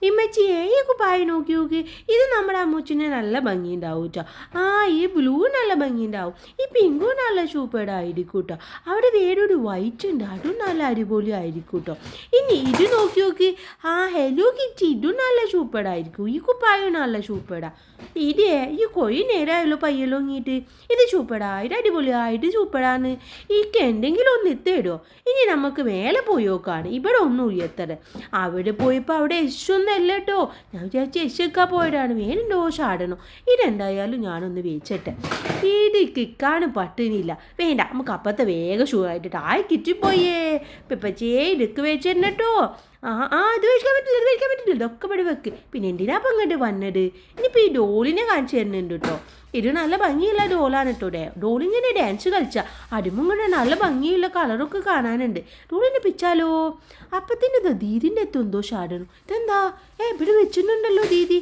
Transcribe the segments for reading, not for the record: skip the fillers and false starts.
ഇമ്മച്ചിയെ ഈ കുപ്പായ നോക്കി നോക്കി, ഇത് നമ്മുടെ അമ്മൂച്ചിന് നല്ല ഭംഗിയുണ്ടാവും കേട്ടോ. ഈ ബ്ലൂ നല്ല ഭംഗിയുണ്ടാവും, ഈ പിങ്കും നല്ല സൂപ്പറായിരിക്കും കേട്ടോ. അവിടെ വേറൊരു വൈറ്റ് ഉണ്ട്, അതും നല്ല അടിപൊളി ആയിരിക്കും കേട്ടോ. ഇനി ഇത് നോക്കി നോക്കി, ഹലോ കിറ്റി, ഇതും നല്ല സൂപ്പറായിരിക്കും. ഈ കുപ്പായം നല്ല സൂപ്പറാ. ഇതേ ഈ കൊഴി നേരമായല്ലോ പയ്യല്ലോ ഇങ്ങിട്ട്, ഇത് സൂപ്പറായിട്ട് അടിപൊളിയായിട്ട് സൂപ്പറാണ്. ഈക്ക് എന്തെങ്കിലും ഒന്ന് എത്തിയിടോ. ഇനി നമുക്ക് മേലെ പോയി നോക്കാണ്, ഇവിടെ ഒന്നും ഉയർത്തത്. അവിടെ പോയപ്പോൾ അവിടെ യശൊന്നല്ല കേട്ടോ. ഞാൻ വിചാരിച്ചു യശൊക്കെ പോയതാണ്, വേനുണ്ടോ ചാടണോ. ഇതെന്തായാലും ഞാനൊന്ന് വെച്ചിട്ടെ. ഇത് കിക്കാണ് പട്ടിണിയില്ല. വേണ്ട, നമുക്ക് അപ്പത്തെ വേഗം ഷൂ ആയിട്ടിട്ട് കിറ്റിപ്പോയേ പെപ്പച്ചേ ഇടുക്ക് വെച്ചിരുന്നു കേട്ടോ. ഇത് കഴിക്കാൻ പറ്റില്ല, ഇത് കഴിക്കാൻ പറ്റില്ല, ഇതൊക്കെ ഇവിടെ വെക്ക്. പിന്നെ എന്തിനാ അപ്പം അങ്ങോട്ട് വന്നത്? ഇനിയിപ്പോൾ ഈ ഡോളിനെ കാണിച്ചു തരുന്നുണ്ട് കേട്ടോ. ഇത് നല്ല ഭംഗിയുള്ള ഡോളാണ് കേട്ടോ. ഡോളിങ്ങനെ ഡാൻസ് കളിച്ചാൽ അടിമുങ്ങനെ നല്ല ഭംഗിയുള്ള കളറൊക്കെ കാണാനുണ്ട്. ഡോളിനെ പിച്ചാലോ. അപ്പത്തിൻ്റെ ഇതോ ദീദിൻ്റെ എന്തോ ഷാടണം. ഇതെന്താ ഇവിടെ വെച്ചിട്ടുണ്ടല്ലോ ദീദി.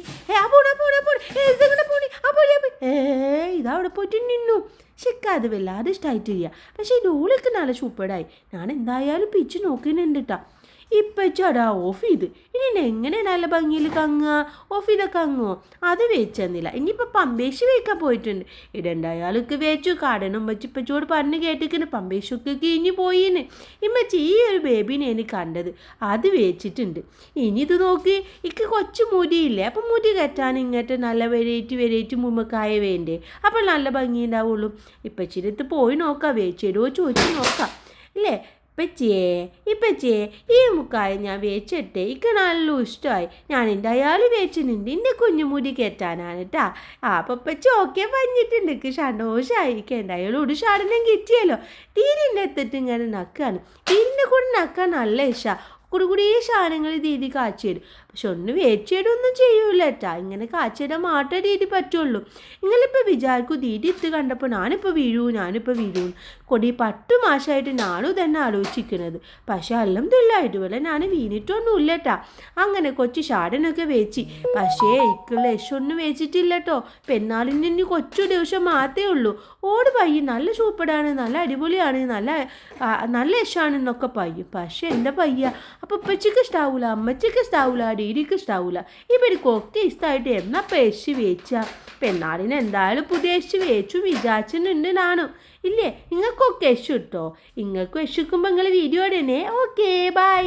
ഇതവിടെ പോയിട്ട് നിന്നു. ശരിക്കും അത് വല്ലാതെ ഇഷ്ടമായിട്ടില്ല. പക്ഷേ ഈ ഡോളൊക്കെ നല്ല സൂപ്പറായി. ഞാൻ എന്തായാലും പിച്ച് നോക്കുന്നുണ്ട് കേട്ടോ. ഇപ്പം ചടാ ഓഫ് ചെയ്ത്. ഇനി എങ്ങനെ നല്ല ഭംഗിയിൽ കങ്ങുക? ഓഫ് ചെയ്ത കങ്ങുമോ? അത് വെച്ചെന്നില്ല. ഇനിയിപ്പോൾ പമ്പേശ് വെക്കാൻ പോയിട്ടുണ്ട്. ഇടണ്ടായാൾക്ക് വെച്ചു. കടനും ഇപ്പച്ചോട് പറഞ്ഞ് കേട്ടിരിക്കുന്നു. പമ്പേശൊക്കെ കിഞ്ഞു പോയിന്ന്. ഇമ്മച്ചി ഈ ഒരു ബേബീനെ എനിക്ക് കണ്ടത്, അത് വെച്ചിട്ടുണ്ട്. ഇനി ഇത് നോക്കി, എനിക്ക് കൊച്ചു മുടിയില്ലേ, അപ്പം മുടി കെട്ടാൻ ഇങ്ങോട്ട് നല്ല വെറൈറ്റി മുമ്മക്കായ വേണ്ടേ, അപ്പോൾ നല്ല ഭംഗി ഉണ്ടാവുള്ളൂ. ഇപ്പച്ചിയുടെ അടുത്ത് പോയി നോക്കാം, വേച്ചിടുവോ ചോദിച്ച് നോക്കാം ഇല്ലേ. ഇപ്പച്ചിയെ ഈ മുക്കായം ഞാൻ വെച്ചിട്ടേ, എനിക്ക് നല്ല ഇഷ്ടമായി. ഞാൻ എന്തായാലും വെച്ചിട്ടുണ്ട്, എൻ്റെ കുഞ്ഞുമുടി കെട്ടാനാണ് കേട്ടാ. അപ്പം ഇപ്പച്ചി ഓക്കെ പറഞ്ഞിട്ടുണ്ട്. എനിക്ക് സന്തോഷമായി. എനിക്ക് എന്തായാലും ഒരു ഷാടനം കിട്ടിയല്ലോ. ടീരിൻ്റെ എത്തിട്ട് ഇങ്ങനെ നക്കാണ്. ടീരിൻ്റെ കൂടെ നക്കാൻ നല്ല ഇഷ്ടമാണ്. കുടി സാധനങ്ങൾ ദീദി കാച്ചിടും. പക്ഷെ ഒന്ന് വേച്ചിടൊന്നും ചെയ്യൂല കേട്ടാ. ഇങ്ങനെ കാച്ചിടാൻ മാത്രമേ ദീദി പറ്റുള്ളൂ. നിങ്ങളിപ്പോൾ വിചാരിക്കും ദീദി ഇത്ത് കണ്ടപ്പോൾ ഞാനിപ്പോൾ വീഴൂ. കൊടി 10 മാസമായിട്ട് ഞാനും തന്നെ ആലോചിക്കുന്നത്. പക്ഷെ അൽഹംദുലില്ലാ ഇതുപോലെ ഞാൻ വീണിട്ടൊന്നുമില്ല കേട്ടാ. അങ്ങനെ കൊച്ചു ഷാടനൊക്കെ വെച്ച്. പക്ഷേ ഇക്കുള്ള യശൊന്നും വെച്ചിട്ടില്ല കേട്ടോ. പെരുന്നാളിന് ഇനി കൊച്ചു ദിവസം മാത്രമേ ഉള്ളൂ. ഓട് പയ്യും നല്ല സൂപ്പറാണ്, നല്ല അടിപൊളിയാണ്, നല്ല യശാണെന്നൊക്കെ പയ്യും. പക്ഷേ എൻ്റെ പയ്യ അപ്പോൾ ഉപ്പച്ചിക്ക് ഇഷ്ടാവൂല, അമ്മച്ചിക്ക് ഇഷ്ടാവൂല, ഡീഡിക്ക് ഇഷ്ടാവൂല. ഇവർക്കൊക്കെ ഇഷ്ടമായിട്ട് എന്നപ്പോൾ യശ് വെച്ചാൽ പെരുന്നാളിന് എന്തായാലും പുതിയ യശ് വെച്ചു വിചാരിച്ചിട്ടുണ്ട് നാണു ഇല്ലേ. നിങ്ങൾക്കൊക്കെ യശ് കിട്ടോ. നിങ്ങൾക്ക് യശ് വെക്കുമ്പോൾ നിങ്ങൾ വീഡിയോ ഇടണേ. Okay by.